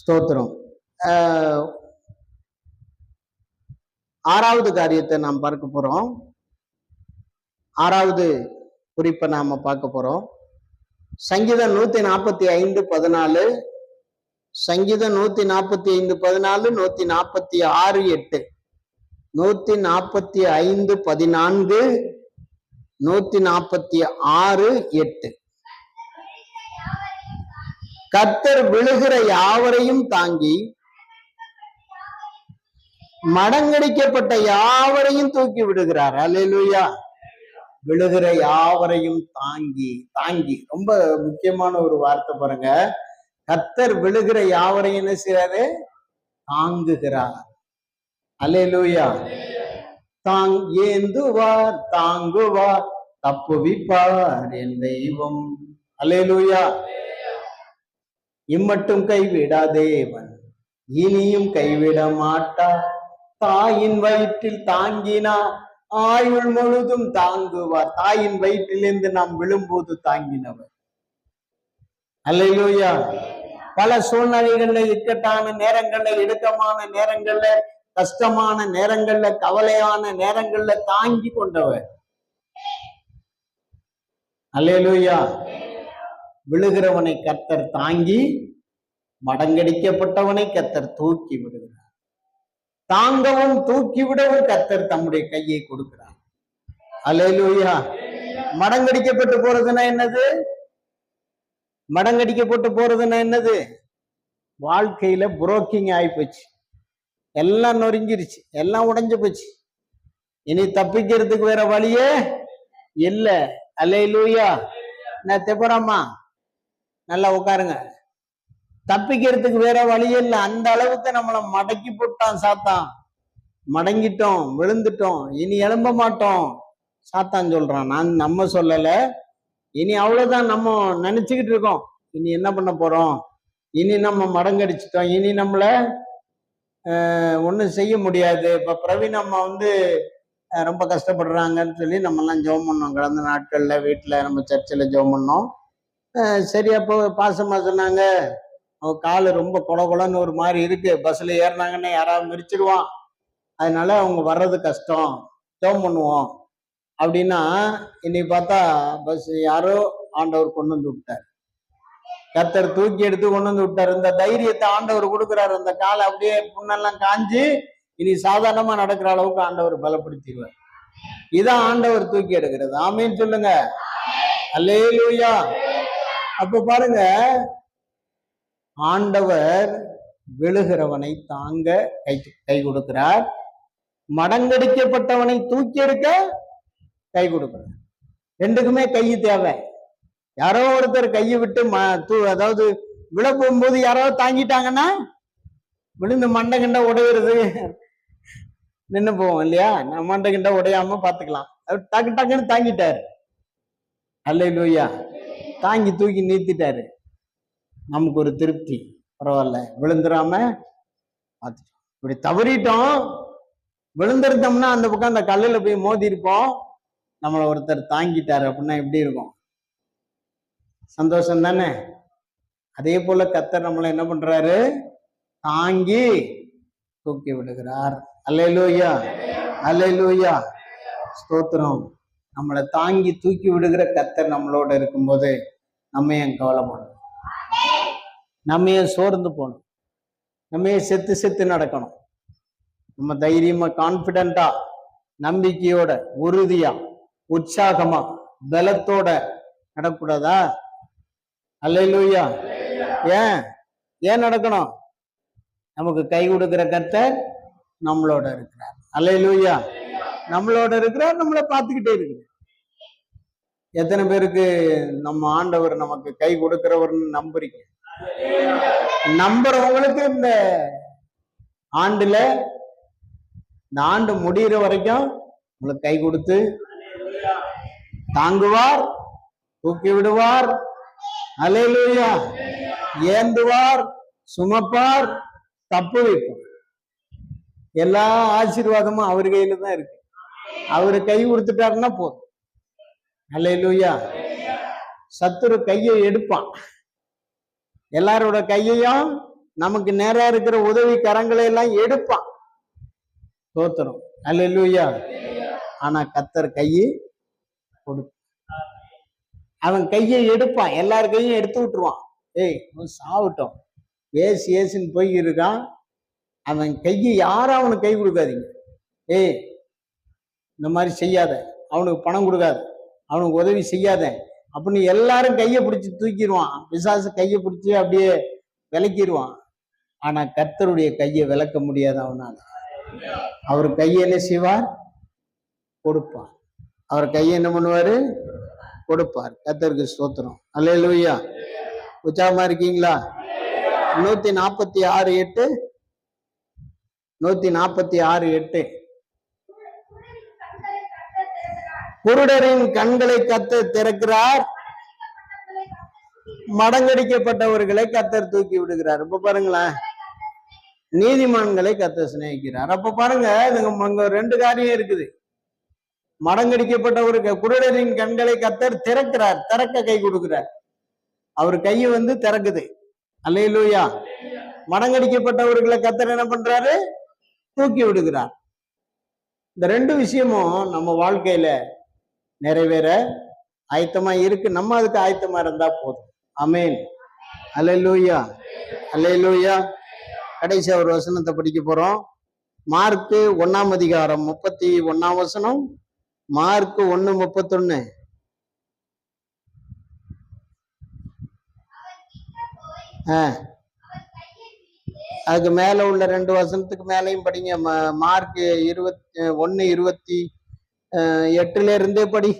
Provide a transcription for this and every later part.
ஸ்தோத்திரம். ஆறாவது காரியத்தை நாம் பார்க்க போறோம். ஆறாவது குறிப்பை நாம பார்க்க போறோம். சங்கீதம் 145:14, சங்கீதம் 145:14, 146:8, 145:14, 146:8. கர்த்தர் விழுகிற யாவரையும் தாங்கி மடங்கடிக்கப்பட்ட யாவரையும் தூக்கி விடுகிறார். அல்லேலூயா. விழுகிற யாவரையும் தாங்கி தாங்கி ரொம்ப முக்கியமான ஒரு வார்த்தை பாருங்க. கர்த்தர் விழுகிற யாவரையும் என்ன செய்றாரு? தாங்குகிறார். அல்லேலூயா. ஏந்துவார், தாங்குவார், தப்புவிப்பார் என் தெய்வம். அல்லேலூயா. இம்மட்டும் கைவிடாதேவன், இனியும் கைவிட மாட்டார். தாயின் வயிற்றில் தாங்கினார், ஆயுள் முழுதும் தாங்குவார். தாயின் வயிற்றிலிருந்து நாம் விழும்போது தாங்கினவர். அல்லேலூயா. பல சூழ்நிலைகள்ல, இக்கட்டான நேரங்கள்ல, இடுக்கமான நேரங்கள்ல, கஷ்டமான நேரங்கள்ல, கவலையான நேரங்கள்ல தாங்கி கொண்டவர். அல்லேலூயா. விழுகிறவனை கர்த்தர் தாங்கி மடங்கடிக்கப்பட்டவனை கர்த்தர் தூக்கி விடுகிறார். தாங்கவும் தூக்கி விடவும் கர்த்தர் தம்முடைய கையை கொடுக்கிறார். அல்லேலூயா. மடங்கடிக்கப்பட்டு போறதுன்னா என்னது? மடங்கடிக்கப்பட்டு போறதுன்னா என்னது? வாழ்க்கையில புரோக்கிங் ஆகி போச்சு, எல்லாம் நொறுங்கிருச்சு, எல்லாம் உடைஞ்சு போச்சு, இனி தப்பிக்கிறதுக்கு வேற வழியே இல்ல. அல்லேலூயா. நான் தெப்பராமா நல்லா உட்காருங்க. தப்பிக்கிறதுக்கு வேற வழியே இல்லை. அந்த அளவுக்கு நம்மளை மடக்கி போட்டான் சாத்தான். மடங்கிட்டோம், விழுந்துட்டோம், இனி எழும்ப மாட்டோம் சாத்தான் சொல்றான். நம்ம சொல்லல. இனி அவ்வளவுதான் நம்ம நினைச்சுக்கிட்டு இருக்கோம். இனி என்ன பண்ண போறோம்? இனி நம்ம மடங்கடிச்சிட்டோம், இனி நம்மள ஒன்றும் செய்ய முடியாது. இப்ப பிரவீன் அம்மா ரொம்ப கஷ்டப்படுறாங்கன்னு சொல்லி நம்ம எல்லாம் ஜெபம் பண்ணோம். கடந்த நாட்கள்ல வீட்டுல நம்ம சர்ச்சில் ஜெபம் பண்ணோம். சரி, அப்போ பாசமா சொன்னாங்க, அவங்க காலு ரொம்ப கொலன்னு ஒரு மாதிரி இருக்கு, பஸ்ல ஏறினாங்கன்னா யாராவது மிரிச்சிடுவான், அதனால அவங்க வர்றது கஷ்டம், ஜெபம் பண்ணுவோம் அப்படின்னா, இன்னைக்கு பார்த்தா பஸ் யாரோ ஆண்டவர் கொண்டு வந்து விட்டார். கர்த்தர் தூக்கி எடுத்து கொண்டு வந்து விட்டார். இந்த தைரியத்தை ஆண்டவர் கொடுக்குறாரு. அந்த காலை அப்படியே புண்ணெல்லாம் காஞ்சி இனி சாதாரணமா நடக்கிற அளவுக்கு ஆண்டவர் பலப்படுத்திடுவார். இதான் ஆண்டவர் தூக்கி எடுக்கிறது. ஆமீன் சொல்லுங்க. அல்லேலூயா. அப்ப பாருங்க, ஆண்டவர் விழுகிறவனை தாங்க கை கொடுக்கிறார், மடங்கடிக்கப்பட்டவனை தூக்கி எடுக்க கை கொடுக்கிறார். ரெண்டுக்குமே கை தேவை. யாரோ ஒருத்தர் கையை விட்டு அதாவது விழ போகும்போது யாராவது தாங்கிட்டாங்கன்னா விழுந்து மண்டை கிண்ட உடையிறது நின்று போவோம் இல்லையா? மண்டை கிண்ட உடையாம பாத்துக்கலாம். டக்கு டக்குன்னு தாங்கிட்டாரு. அல்லேலூயா. தாங்கி தூக்கி நிறுத்திட்டாரு. நமக்கு ஒரு திருப்தி. பரவாயில்ல, விழுந்துடாம பார்த்துட்டோம். இப்படி தவறிட்டோம், விழுந்திருந்தோம்னா அந்த பக்கம் அந்த கல்லுல போய் மோதி இருப்போம். நம்மளை ஒருத்தர் தாங்கிட்டாரு அப்படின்னா எப்படி இருக்கும்? சந்தோஷம் தானே? அதே போல கர்த்தர் நம்மளை என்ன பண்றாரு? தாங்கி தூக்கி விடுகிறார். அல்லேலூயா. அல்லேலூயா. ஸ்தோத்திரம். நம்மளை தாங்கி தூக்கி விடுகிற கர்த்தர் நம்மளோட இருக்கும்போது நம்ம ஏன் கவலைப்படணும்? நம்ம ஏன் சோர்ந்து போகணும்? நம்ம ஏன் செத்து நடக்கணும்? நம்ம தைரியமா, கான்பிடண்டா, நம்பிக்கையோட, உறுதியா, உற்சாகமா, பலத்தோட நடக்கூடாதா? அல்லேலூயா. ஏன் நடக்கணும்? நமக்கு கை கொடுக்கிற கர்த்தர் நம்மளோட இருக்கிறார். அல்லேலூயா. நம்மளோட இருக்கிறார், நம்மளை பார்த்துக்கிட்டே இருக்கிறார். எத்தனை பேருக்கு நம்ம ஆண்டவர் நமக்கு கை கொடுக்கிறவர்னு நம்புறீங்க? நம்புறவங்களுக்கு இந்த ஆண்டுல, இந்த ஆண்டு முடிகிற வரைக்கும் உங்களுக்கு கை கொடுத்து தாங்குவார், தூக்கி விடுவார். அல்லேலூயா. ஏந்துவார், சுமப்பார், தப்பு வைப்பார். எல்லா ஆசீர்வாதமும் அவர் கையில தான் இருக்கு. அவரு கை கொடுத்துட்டாருன்னா போதும். அல்லேலூயா. சத்துரு கையை எடுப்பான், எல்லாரோட கையையும் நமக்கு நேரா இருக்கிற உதவி கரங்களை எல்லாம் எடுப்பான். தோத்திரம். அல்லேலூயா. ஆனா கர்த்தர் கையை கொடுப்பான். அவன் கையை எடுப்பான், எல்லார் கையும் எடுத்து விட்டுருவான். ஏய் சாவட்டும், ஏசு ஏசுன்னு போய் இருக்கான். அவன் கையை யாரும் அவனுக்கு கை கொடுக்காதீங்க. ஏய் இந்த மாதிரி செய்யாத, அவனுக்கு பணம் கொடுக்காத, அவனுக்கு உதவி செய்யாத அப்படின்னு எல்லாரும் கையை பிடிச்சி தூக்கிடுவான். பிசாசு கையை பிடிச்சி அப்படியே விலக்கிடுவான். ஆனா கர்த்தருடைய கையை விளக்க முடியாது அவனால. அவர் கையை என்ன செய்வார்? கொடுப்பார். அவர் கையை என்ன பண்ணுவாரு? கொடுப்பார். கர்த்தருக்கு ஸ்தோத்திரம். அல்லேலூயா. உற்சாகமா இருக்கீங்களா? 146:8 146:8 குருடரின் கண்களை கர்த்தர் திறக்கிறார், மடங்கடிக்கப்பட்டவர்களை கர்த்தர் தூக்கி விடுகிறார். இப்ப பாருங்களேன், நீதிமான்களை கர்த்தர் சிநேகிக்கிறார். அப்ப பாருங்க, அங்க 2 காரியம் இருக்குது. மடங்கடிக்கப்பட்டவருக்கு குருடரின் கண்களை கர்த்தர் திறக்கிறார், திறக்க கை கொடுக்கிறார். அவர் கையை திறக்குது. அல்லேலூயா. மடங்கடிக்கப்பட்டவர்களை கர்த்தர் என்ன பண்றாரு? தூக்கி விடுகிறார். இந்த 2 விஷயமும் நம்ம வாழ்க்கையில நிறைவேற ஆயத்தமா இருக்கு. நம்ம அதுக்கு ஆயத்தமா இருந்தா போதும். ஆமென். அல்லேலூயா. அல்லேலூயா. கடைசியா ஒரு வசனத்தை படிக்க போறோம். மார்க்கு 1:31. மார்க்கு 1:31. அதுக்கு மேல உள்ள 2 வசனத்துக்கு மேலையும் படிங்க. மார்க் 1:28 இருந்தே படி.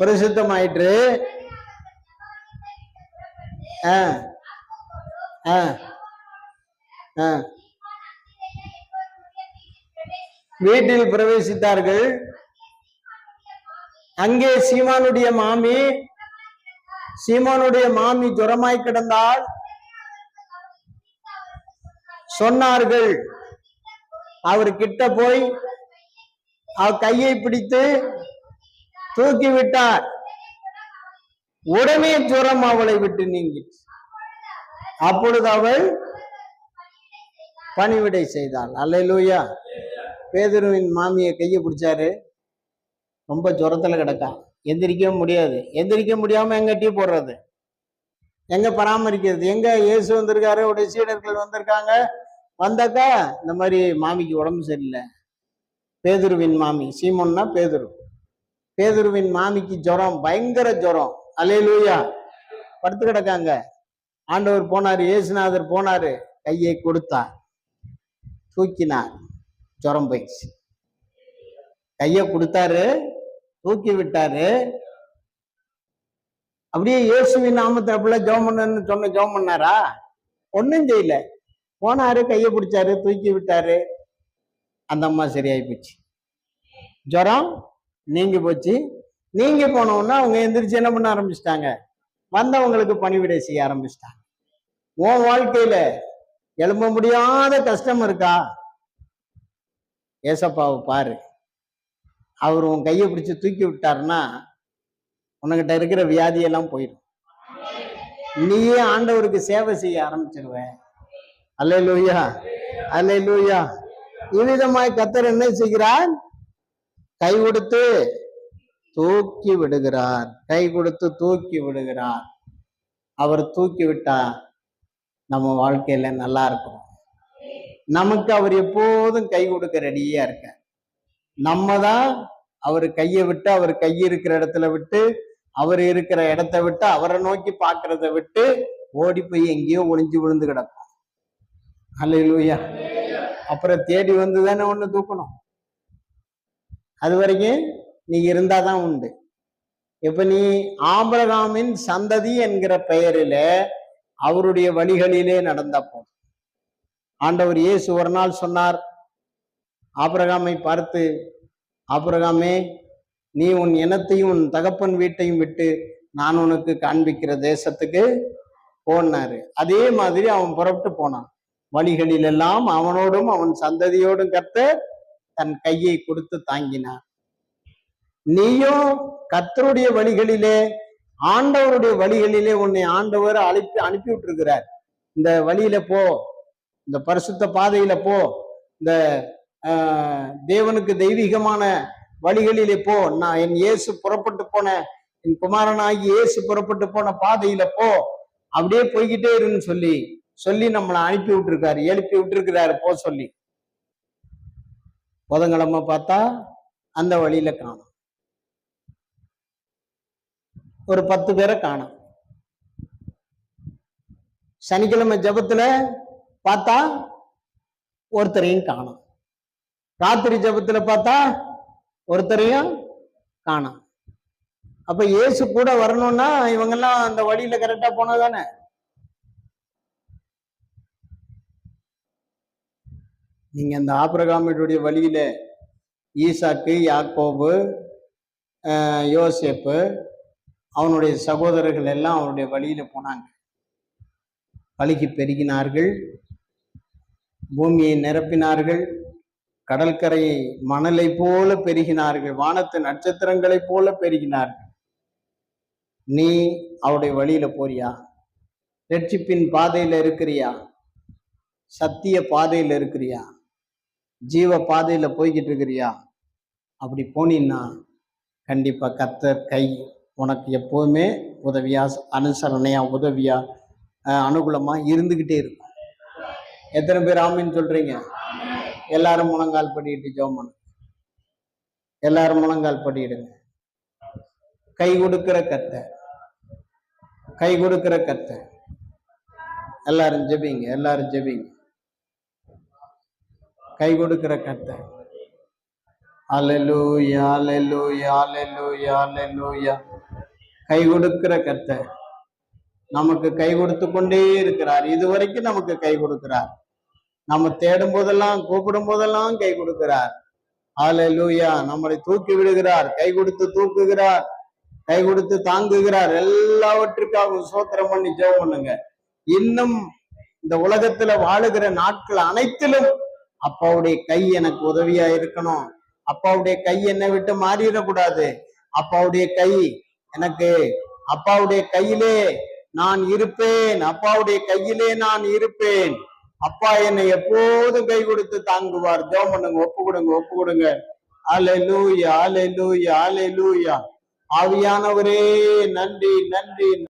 பிரசித்தமாயிற்று. வீட்டில் பிரவேசித்தார்கள். அங்கே சீமோனுடைய மாமி ஜுரமாய் கிடந்தால் சொன்னார்கள். அவர் கிட்ட போய் அவர் கையை பிடித்து தூக்கி விட்டார். உடனே ஜுரம் அவளை விட்டு நீங்கி. அப்பொழுது அவள் பணிவிடை செய்தாள். அல்லேலூயா. பேதுருவின் மாமியை கையை பிடிச்சாரு. ரொம்ப ஜுரத்துல கிடக்கா, எந்திரிக்க முடியாது. எந்திரிக்க முடியாம எங்க டீ போடுறது, எங்க பராமரிக்கிறது? எங்க இயேசு வந்திருக்காரு, உடைய சீடர்கள் வந்திருக்காங்க. வந்தாக்கா இந்த மாதிரி மாமிக்கு உடம்பு சரியில்லை. பேதுருவின் மாமி, சீமோன்னா பேதுருவின் மாமிக்கு ஜுரம், பயங்கர ஜுரம். அல்லேலூயா. படுத்து கிடக்காங்க. ஆண்டவர் போனாரு, இயேசுநாதர் போனாரு, கையை கொடுத்தார், தூக்கினார், ஜுரம் போயிடுச்சு. கையை கொடுத்தாரு, தூக்கி விட்டாரு. அப்படியே இயேசுவின் நாமத்தை அப்படிலாம் ஜெபம் பண்ணு சொன்ன ஜெபம் பண்ணாரா? ஒன்னும் செய்யல. போனாரு, கையை பிடிச்சாரு, தூக்கி விட்டாரு. அந்த அம்மா சரியாயி போச்சு. ஜுரம் நீங்கி போச்சு. நீங்க போனோம்னா அவங்க எந்திரிச்சு என்ன பண்ண ஆரம்பிச்சிட்டாங்க? வந்தவங்களுக்கு பணிவிடை செய்ய ஆரம்பிச்சிட்டாங்க. உன் வாழ்க்கையில எழும்ப முடியாத கஷ்டம் இருக்கா? ஏசப்பாவை பாரு. அவர் உன் கையை பிடிச்சு தூக்கி விட்டாருன்னா உனக்கிட்ட இருக்கிற வியாதியெல்லாம் போயிடும். நீயே ஆண்டவருக்கு சேவை செய்ய ஆரம்பிச்சிருவ. அல்லேலூயா. அல்லேலூயா. இவ்விதமாய் கர்த்தர் என்ன செய்கிறார்? கை கொடுத்து தூக்கி விடுகிறார். கை கொடுத்து தூக்கி விடுகிறார். அவர் தூக்கி விட்டா நம்ம வாழ்க்கையில நல்லா இருக்கும். நமக்கு அவர் எப்போதும் கை கொடுக்க ரெடியா இருக்க. நம்ம தான் அவர் கையை விட்டு, அவர் கை இருக்கிற இடத்துல விட்டு, அவர் இருக்கிற இடத்த விட்டு, அவரை நோக்கி பார்க்கறத விட்டு ஓடி போய் எங்கேயோ ஒளிஞ்சு விழுந்து கிடக்கும். அல்லேலூயா. அப்புறம் தேடி வந்து தானே ஒண்ணு தூக்கணும். அது வரைக்கும் நீ இருந்தாதான் உண்டு. இப்ப நீ ஆபிரகாமின் சந்ததி என்கிற பெயரில அவருடைய வழிகளிலே நடந்த போது, ஆண்டவர் இயேசு ஒரு நாள் சொன்னார், ஆபிரகாமை பார்த்து, ஆபிரகாமே, நீ உன் இனத்தையும் உன் தகப்பன் வீட்டையும் விட்டு நான் உனக்கு காண்பிக்கிற தேசத்துக்கு போனாரு. அதே மாதிரி அவன் புறப்பட்டு போனான். வழிகளிலெல்லாம் அவனோடும் அவன் சந்ததியோடும் கர்த்தர் தன் கையை கொடுத்து தாங்கினார். நீயும் கர்த்தருடைய வழிகளிலே ஆண்டவருடைய வழிகளிலே உன்னை ஆண்டவர் அனுப்பி விட்டுருக்கிறார். இந்த வழியில போ, இந்த பரிசுத்த பாதையில போ, இந்த தேவனுக்கு தெய்வீகமான வழிகளிலே போ, நான் என் இயேசு புறப்பட்டு போன, என் குமாரனாகி இயேசு புறப்பட்டு போன பாதையில போ, அப்படியே போய்கிட்டே இருன்னு சொல்லி நம்மளை அனுப்பி விட்டுருக்காரு, எழுப்பி விட்டுருக்கிறாரு போ சொல்லி. புதன்கிழமை பார்த்தா அந்த வழியில காணும், ஒரு 10 பேரை காணும். சனிக்கிழமை ஜபத்துல பார்த்தா ஒருத்தரையும் காணும். ராத்திரி ஜபத்துல பார்த்தா ஒருத்தரையும் காணும். அப்ப இயேசு கூட வரணும்னா இவங்கெல்லாம் அந்த வழியில கரெக்டா போனதானே. நீங்க அந்த ஆபிரகாமுடைய வழியில ஈசாக்கு, யாக்கோபு, யோசேப்பு, அவனுடைய சகோதரர்கள் எல்லாம் அவனுடைய வழியில போனாங்க. பலுகி பெருகினார்கள், பூமியை நிரப்பினார்கள், கடற்கரையை மணலை போல பெருகினார்கள், வானத்து நட்சத்திரங்களை போல பெருகினார்கள். நீ அவருடைய வழியில போறியா? ரட்சிப்பின் பாதையில இருக்கிறியா? சத்திய பாதையில இருக்கிறியா? ஜீவ பாதையில போய்கிட்டு இருக்கிறியா? அப்படி போனீன்னா கண்டிப்பா கர்த்தர் கை உனக்கு எப்போதுமே உதவியா, அனுசரணையா, உதவியா, அனுகூலமா இருந்துகிட்டே இருக்கும். எத்தனை பேர் ஆமீன்னு சொல்றீங்க? எல்லாரும் முழங்கால் படிட்டு ஜெபம் பண்ணு. எல்லாரும் முழங்கால் படிடுங்க. கை கொடுக்கிற கர்த்தர், கை கொடுக்கிற கர்த்தர். எல்லாரும் ஜெபிங்க, எல்லாரும் ஜெபிங்க. கை கொடுக்கிற கர்த்தர். அல்லேலூயா, அல்லேலூயா, அல்லேலூயா, அல்லேலூயா. கை கொடுக்கிற கர்த்தர் நமக்கு கை கொடுத்து கொண்டே இருக்கிறார். இதுவரைக்கும் நமக்கு கை கொடுக்கிறார். நம்ம தேடும் போதெல்லாம், கூப்பிடும் போதெல்லாம் கை கொடுக்கிறார். அல்லேலூயா. நம்மளை தூக்கி விடுகிறார், கை கொடுத்து தூக்குகிறார், கை கொடுத்து தாங்குகிறார். எல்லாவற்றுக்காகவும் ஸ்தோத்திரம் பண்ணி ஜெபம் பண்ணுங்க. இன்னும் இந்த உலகத்துல வாழுகிற நாட்கள் அனைத்திலும் அப்பாவுடைய கை எனக்கு உதவியா இருக்கணும். அப்பாவுடைய கை என்னை விட்டு மாறிடக்கூடாது. அப்பாவுடைய கை எனக்கு, அப்பாவுடைய கையிலே நான் இருப்பேன், அப்பாவுடைய கையிலே நான் இருப்பேன். அப்பா என்னை எப்போதும் கை கொடுத்து தாங்குவார். ஜெபம் பண்ணுங்க, ஒப்பு கொடுங்க, ஒப்பு கொடுங்க. அல்லேலூயா, அல்லேலூயா, அல்லேலூயா. ஆவியானவரே நன்றி, நன்றி.